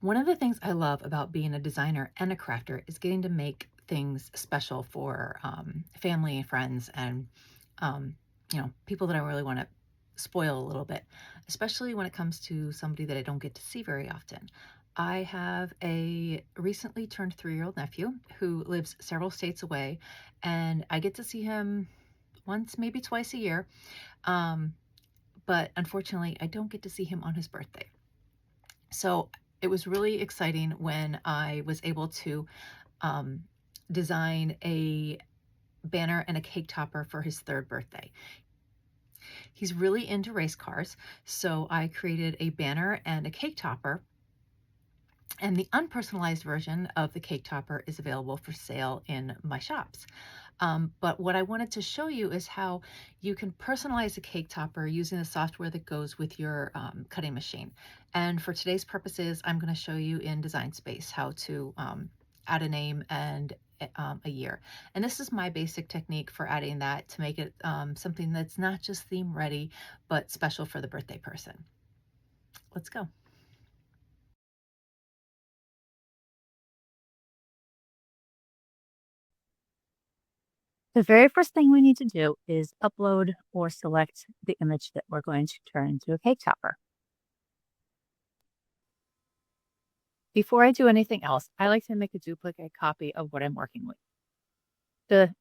One of the things I love about being a designer and a crafter is getting to make things special for family and friends and um, people that I really want to spoil a little bit, especially when it comes to somebody that I don't get to see very often. I have a recently turned 3-year-old nephew who lives several states away, and I get to see him once, maybe twice a year. Um, but unfortunately, I don't get to see him on his birthday. So it was really exciting when I was able to um, design a banner and a cake topper for his third birthday. He's really into race cars, so I created a banner and a cake topper. And the unpersonalized version of the cake topper is available for sale in my shops. But what I wanted to show you is how you can personalize a cake topper using the software that goes with your cutting machine. And for today's purposes, I'm going to show you in Design Space how to add a name and a year. And this is my basic technique for adding that to make it something that's not just theme ready, but special for the birthday person. Let's go. The very first thing we need to do is upload or select the image that we're going to turn into a cake topper. Before I do anything else, I like to make a duplicate copy of what I'm working with. The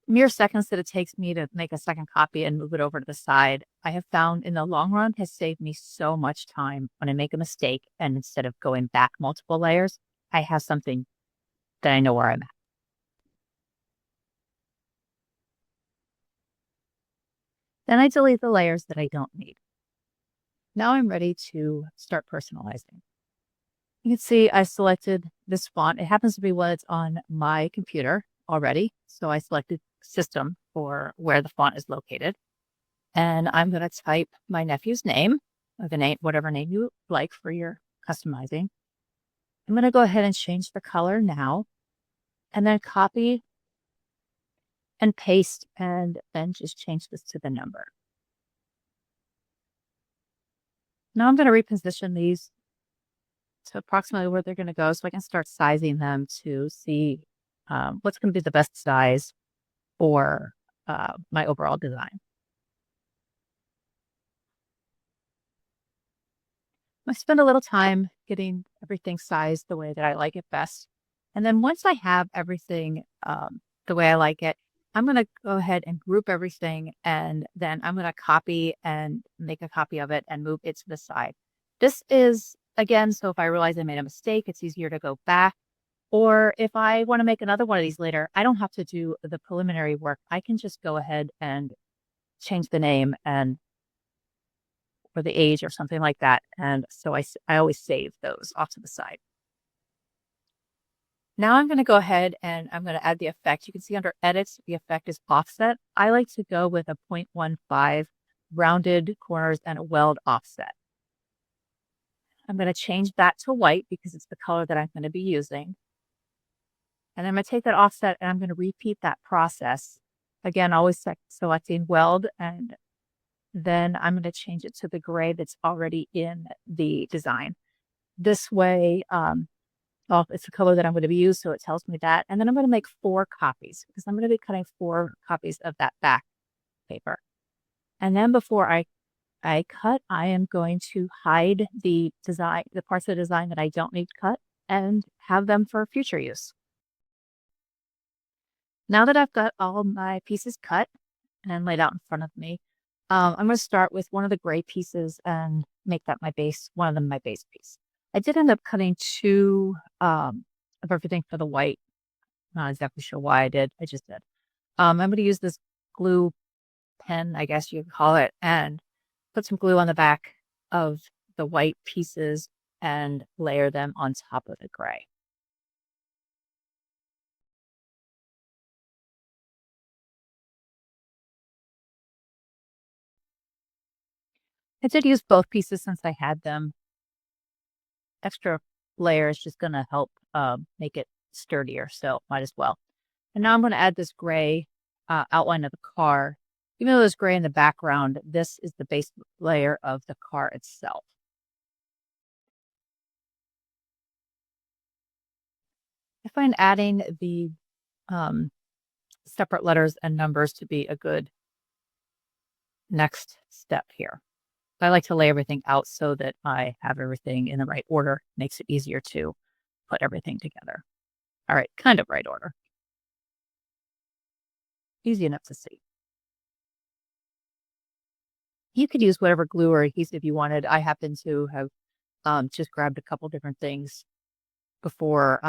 mere seconds that it takes me to make a second copy and move it over to the side, I have found in the long run has saved me so much time when I make a mistake. And instead of going back multiple layers, I have something that I know where I'm at. Then I delete the layers that I don't need. Now I'm ready to start personalizing. You can see I selected this font. It happens to be one that's on my computer already. So I selected system for where the font is located. And I'm going to type my nephew's name, or the name, whatever name you like for your customizing. I'm going to go ahead and change the color now, and then copy and paste, and then just change this to the number. Now I'm going to reposition these to approximately where they're going to go so I can start sizing them to see what's going to be the best size for my overall design. I spend a little time getting everything sized the way that I like it best. And then once I have everything the way I like it, I'm going to go ahead and group everything. And then I'm going to copy and make a copy of it and move it to the side. This is, again, so if I realize I made a mistake, it's easier to go back. Or if I want to make another one of these later, I don't have to do the preliminary work. I can just go ahead and change the name and or the age or something like that. And so I always save those off to the side. Now I'm going to go ahead and I'm going to add the effect. You can see under edits, the effect is offset. I like to go with a 0.15 rounded corners and a weld offset. I'm going to change that to white because it's the color that I'm going to be using. And I'm going to take that offset and I'm going to repeat that process. Again, always selecting weld, and then I'm going to change it to the gray that's already in the design. This way, it's the color that I'm going to be used, so it tells me that. And then I'm going to make 4 copies because I'm going to be cutting 4 copies of that back paper. And then before I cut, I am going to hide the design, the parts of the design that I don't need cut, and have them for future use. Now that I've got all my pieces cut and laid out in front of me, I'm going to start with one of the gray pieces and make that my base, one of them my base piece. I did end up cutting 2 of everything for the white. Not exactly sure why I did. I just did. I'm going to use this glue pen, I guess you could call it, and put some glue on the back of the white pieces and layer them on top of the gray. I did use both pieces since I had them. Extra layer is just going to help make it sturdier, so might as well. And now I'm going to add this gray outline of the car. Even though there's gray in the background, this is the base layer of the car itself. find adding the separate letters and numbers to be a good next step here. I like to lay everything out so that I have everything in the right order. Makes it easier to put everything together. All right, kind of right order. Easy enough to see. You could use whatever glue or adhesive you wanted. I happen to have just grabbed a couple different things before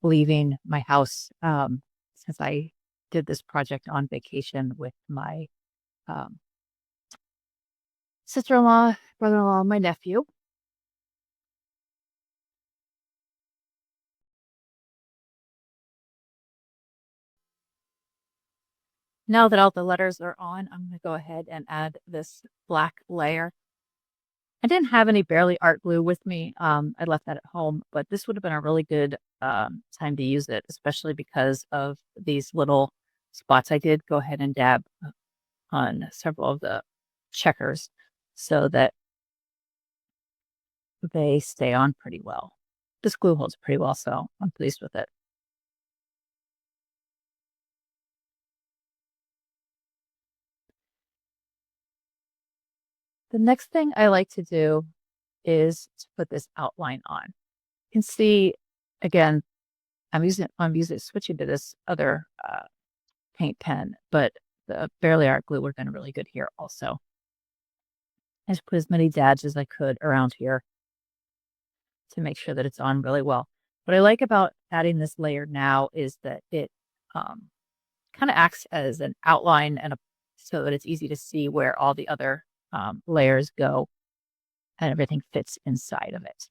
leaving my house, since I did this project on vacation with my um, sister-in-law, brother-in-law, my nephew. Now that all the letters are on, I'm going to go ahead and add this black layer. I didn't have any Barely Art glue with me. I left that at home, but this would have been a really good time to use it, especially because of these little spots. I did go ahead and dab on several of the checkers so that they stay on pretty well. This glue holds pretty well, so I'm pleased with it. The next thing I like to do is to put this outline on. You can see, again, I'm switching to this other paint pen, but the Barely Art glue would have been really good here also. I just put as many dabs as I could around here to make sure that it's on really well. What I like about adding this layer now is that it kind of acts as an outline so that it's easy to see where all the other layers go and everything fits inside of it.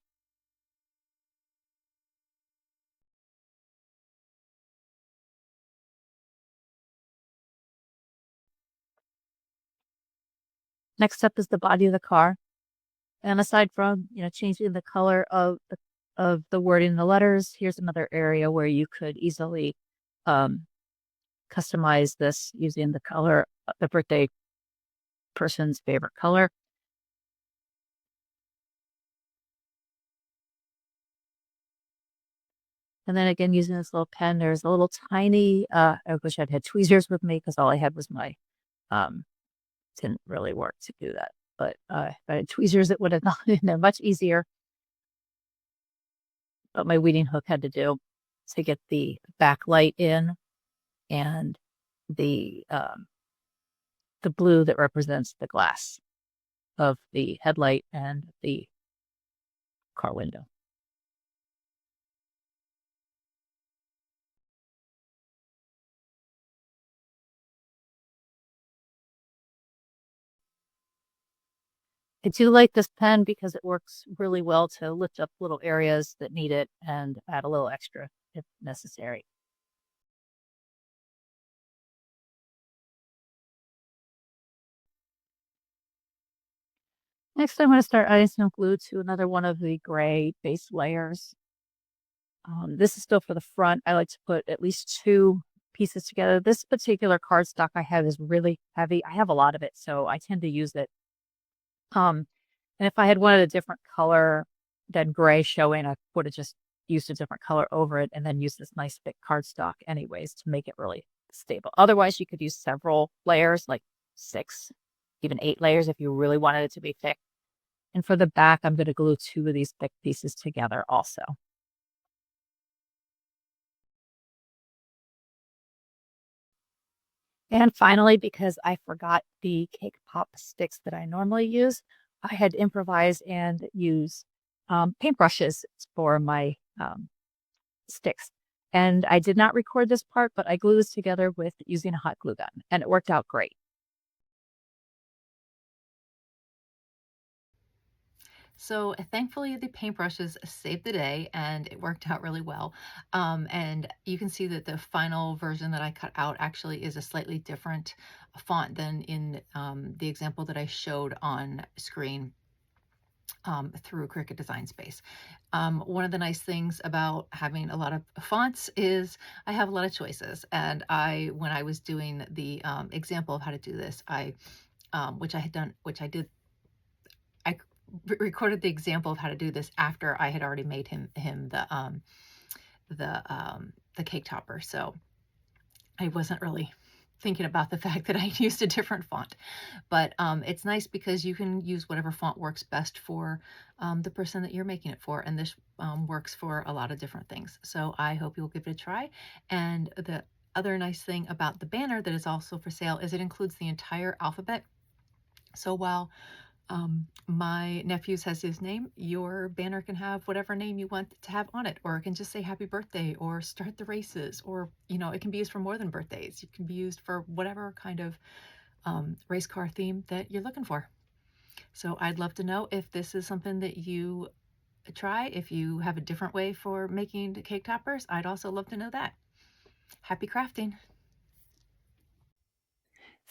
Next up is the body of the car. And aside from, changing the color of the wording in the letters, here's another area where you could easily um, customize this using the color, the birthday person's favorite color. And then again, using this little pen, there's a little tiny, I wish I'd had tweezers with me because all I had was my, didn't really work to do that. But if I had tweezers, it would have been much easier. But my weeding hook had to do to get the backlight in and the blue that represents the glass of the headlight and the car window. I do like this pen because it works really well to lift up little areas that need it and add a little extra if necessary. Next, I'm going to start adding some glue to another one of the gray base layers. This is still for the front. I like to put at least two pieces together. This particular cardstock I have is really heavy. I have a lot of it, so I tend to use it. And if I had wanted a different color than gray showing, I would have just used a different color over it and then use this nice thick cardstock anyways to make it really stable. Otherwise, you could use several layers, like 6, even 8 layers if you really wanted it to be thick. And for the back, I'm going to glue 2 of these thick pieces together also. And finally, because I forgot the cake pop sticks that I normally use, I had to improvise and use paintbrushes for my sticks. And I did not record this part, but I glued this together with using a hot glue gun, and it worked out great. So thankfully, the paintbrushes saved the day and it worked out really well. And you can see that the final version that I cut out actually is a slightly different font than in the example that I showed on screen through Cricut Design Space. One of the nice things about having a lot of fonts is I have a lot of choices. And when I was doing the example of how to do this, which I had done, which I did, I recorded the example of how to do this after I had already made him the cake topper. So I wasn't really thinking about the fact that I used a different font. But it's nice because you can use whatever font works best for the person that you're making it for. And this works for a lot of different things. So I hope you'll give it a try. And the other nice thing about the banner that is also for sale is it includes the entire alphabet. So while my nephew's has his name, your banner can have whatever name you want to have on it, or it can just say happy birthday or start the races, or, you know, it can be used for more than birthdays. It can be used for whatever kind of race car theme that you're looking for. So I'd love to know if this is something that you try. If you have a different way for making cake toppers, I'd also love to know that. Happy crafting!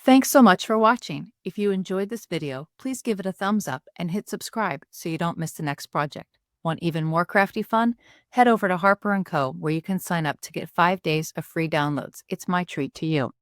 Thanks so much for watching. If you enjoyed this video, please give it a thumbs up and hit subscribe so you don't miss the next project. Want even more crafty fun? Head over to HarperNCo, where you can sign up to get 5 days of free downloads. It's my treat to you.